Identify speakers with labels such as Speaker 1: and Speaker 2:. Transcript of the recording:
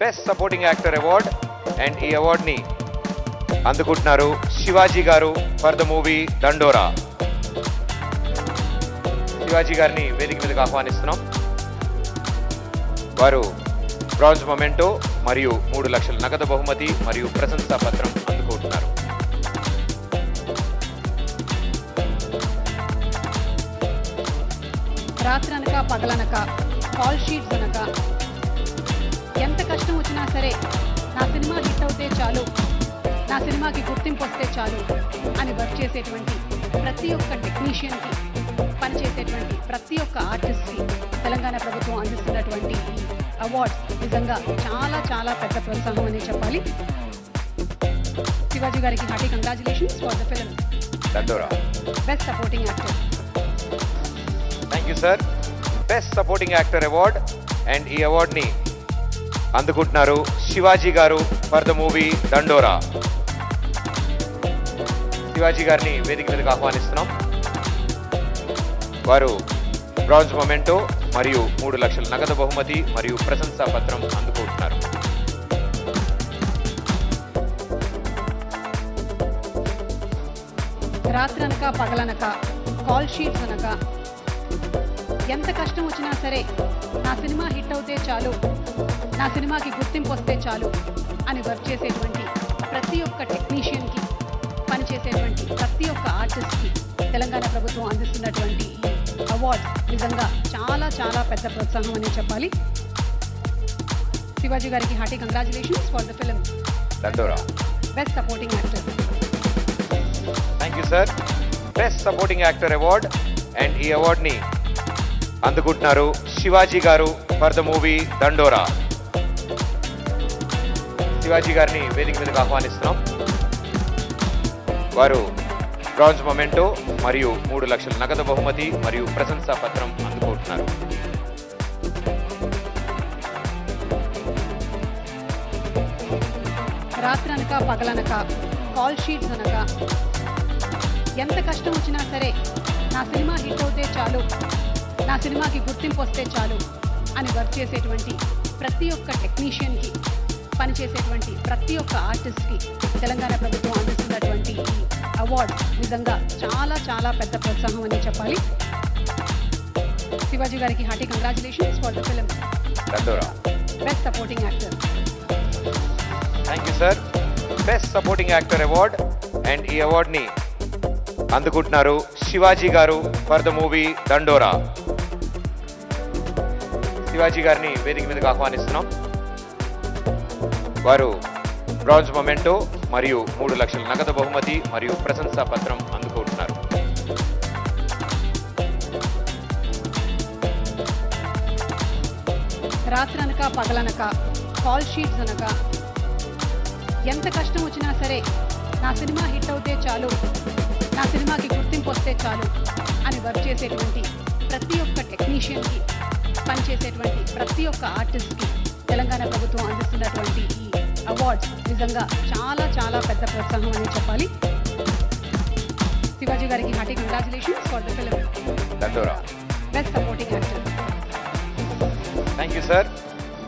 Speaker 1: Best supporting actor award and ఈ అవార్డ్ని అందుకుంటున్నారు శివాజీ గారు ఫర్ ద మూవీ దండోరా. శివాజీ గారిని వేదిక మీదకి ఆహ్వానిస్తున్నాం. వారు బ్రాంజ్ మొమెంటో మరియు 3 లక్షల నగదు బహుమతి మరియు ప్రశంసా పత్రం అందుకుంటున్నారు.
Speaker 2: రాత్రనక పగలనక కాల్ షీట్స్ అనక ఎంత కష్టం వచ్చినా సరే నా సినిమా హిట్ అవుతే చాలు, నా సినిమాకి గుర్తింపు వస్తే చాలు అని వర్క్ చేసేటువంటి ప్రతి ఒక్క టెక్నీషియన్కి, పనిచేసేటువంటి ప్రతి ఒక్క ఆర్టిస్ట్కి తెలంగాణ ప్రభుత్వం అందిస్తున్నటువంటి ఈ అవార్డ్స్ నిజంగా చాలా చాలా పెద్ద ప్రోత్సాహం అని చెప్పాలి. శివాజీ గారికి hearty congratulations for the film
Speaker 1: Dandora.
Speaker 2: Best supporting actor.
Speaker 1: Thank you sir. Best supporting actor award and ఈ అవార్డ్ని అందుకుంటున్నారు శివాజీ గారు ఫర్ ద మూవీ దండోరా. శివాజీ గారిని వేదిక మీదకి ఆహ్వానిస్తున్నాం. వారు బ్రాంజ్ మొమెంటో మరియు 3 లక్షల నగదు బహుమతి మరియు ప్రశంసా పత్రం అందుకుంటున్నారు.
Speaker 2: రాత్రనక పగలనక కాల్ షీట్స్ అనక ఎంత కష్టం వచ్చినా సరే నా సినిమా హిట్ అవుతే చాలు, నా సినిమాకి గుర్తింపు వస్తే చాలు అని వర్క్ చేసేటువంటి ప్రతి ఒక్క టెక్నీషియన్కి, పనిచేసేటువంటి ప్రతి ఒక్క ఆర్టిస్ట్కి తెలంగాణ ప్రభుత్వం అందిస్తున్నటువంటి ఈ అవార్డ్స్ నిజంగా చాలా చాలా పెద్ద ప్రోత్సాహం అని చెప్పాలి. శివాజీ గారికి hearty congratulations for the film
Speaker 1: Dandora.
Speaker 2: Best supporting actor.
Speaker 1: Thank you sir. Best supporting actor award and ఈ అవార్డ్ని అందుకుంటున్నారు శివాజీ గారు ఫర్ ద మూవీ దండోరా. శివాజీ గారిని వేదిక మీదకి ఆహ్వానిస్తున్నాం. వారు బ్రాంజ్ మొమెంటో మరియు 3 లక్షల నగదు బహుమతి మరియు ప్రశంసా పత్రం అందుకుంటున్నారు.
Speaker 2: రాత్రనక పగలనక కాల్ షీట్స్ అనక ఎంత కష్టం వచ్చినా సరే నా సినిమా హిట్ అవుతే చాలు, నా సినిమాకి గుర్తింపు వస్తే చాలు అని వర్క్ చేసేటువంటి ప్రతి ఒక్క టెక్నీషియన్కి, పనిచేసేటువంటి ప్రతి ఒక్క ఆర్టిస్ట్కి తెలంగాణ ప్రభుత్వం అందిస్తున్నటువంటి ఈ అవార్డ్స్ నిజంగా చాలా చాలా పెద్ద ప్రోత్సాహం అని చెప్పాలి. శివాజీ గారికి hearty congratulations for the film
Speaker 1: Dandora.
Speaker 2: Best supporting actor.
Speaker 1: Thank you sir. Best supporting actor award and ఈ అవార్డ్ని అందుకుంటున్నారు శివాజీ గారు ఫర్ ద మూవీ దండోరా. శివాజీ గారిని వేదిక మీదకి ఆహ్వానిస్తున్నాం. వారు బ్రాంజ్ మొమెంటో మరియు 3 లక్షల నగదు బహుమతి మరియు ప్రశంసా పత్రం అందుకుంటున్నారు.
Speaker 2: రాత్రనక పగలనక కాల్ షీట్స్ అనక ఎంత కష్టం వచ్చినా సరే నా సినిమా హిట్ అవుతే చాలు, నా సినిమాకి గుర్తింపు వస్తే చాలు అని వర్క్ చేసేటువంటి ప్రతి ఒక్క టెక్నీషియన్కి, పనిచేసేటువంటి ప్రతి ఒక్క ఆర్టిస్ట్కి తెలంగాణ ప్రభుత్వం అందిస్తున్నటువంటి ఈ అవార్డ్స్ నిజంగా చాలా చాలా పెద్ద ప్రోత్సాహం అని చెప్పాలి. శివాజీ గారికి hearty congratulations for the film
Speaker 1: Dandora.
Speaker 2: Best supporting actor.
Speaker 1: Thank you sir.